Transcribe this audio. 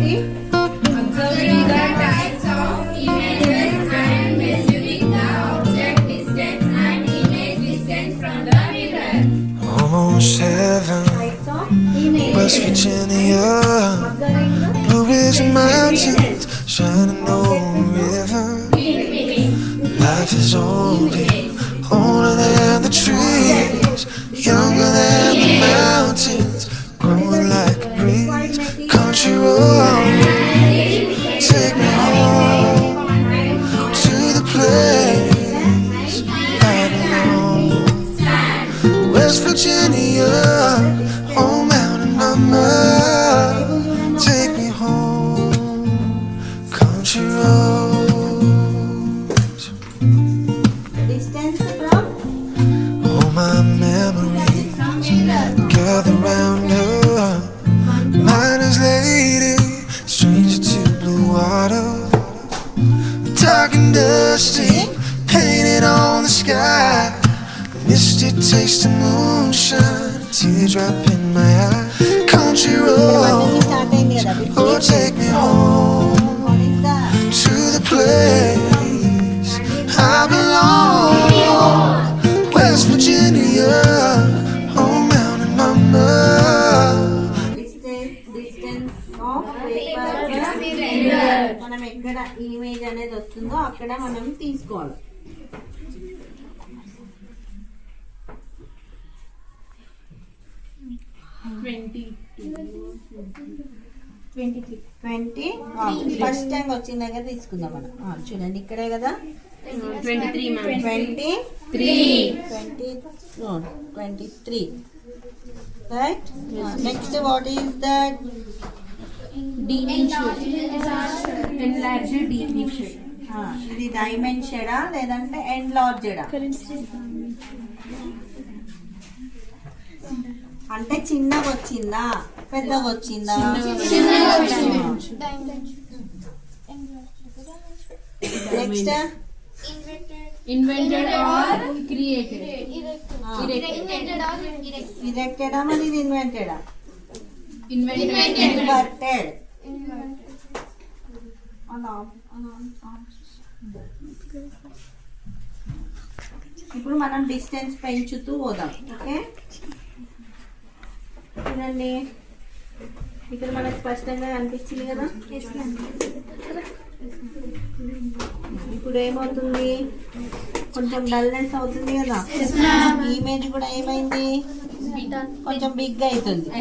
ఏంటి? Observing the types of images and measuring the object distance and image distance from the mirror. Almost heaven, Types of image. West Virginia, Observing the Blue Ridge Mountains, shining over river. Life is older, older than the trees, younger than the mountains, growing like a breeze. Country road, take me home to the place I belong. West Virginia, oh mountain mama, take me home. Country roads, distance from all my memories gather round her. Miner's lady, stranger to blue water, dark and dusty, painted on the sky. Misty taste of moonshine, teardrop in my eye. Country road, start అయింది కదా. oh take me home What is that? to the place I belong. West Virginia, oh mountain mama. Distance of paper. మనం ఎక్కడ image అనేది వస్తుందో అక్కడ మనం తీసుకోవాలి. Twenty first time వచ్చిన దగ్గర తీసుకుందాం మనం. చూడండి ఇక్కడే కదా 23 right. Next what is that? ఇది డైమెన్షడా లేదంటే ఎన్లార్జ్డా? అంటే చిన్నగా వచ్చిందా పెద్దగా వచ్చిందా? Next Invented or created. ఇరెక్టెడా మరి ఇది ఇన్వెంటెడా? Invented. ఇన్వర్టెడ్. ఇప్పుడు మనం డిస్టెన్స్ పెంచుతూ పోదాం. ఓకే చూడండి ఇక్కడ మనకు స్పష్టంగా కనిపించింది కదా. ఇప్పుడు ఏమవుతుంది? కొంచెం డల్నెస్ అవుతుంది కదా. ఇమేజ్ కూడా ఏమైంది? కొంచెం బిగ్ అవుతుంది కదా.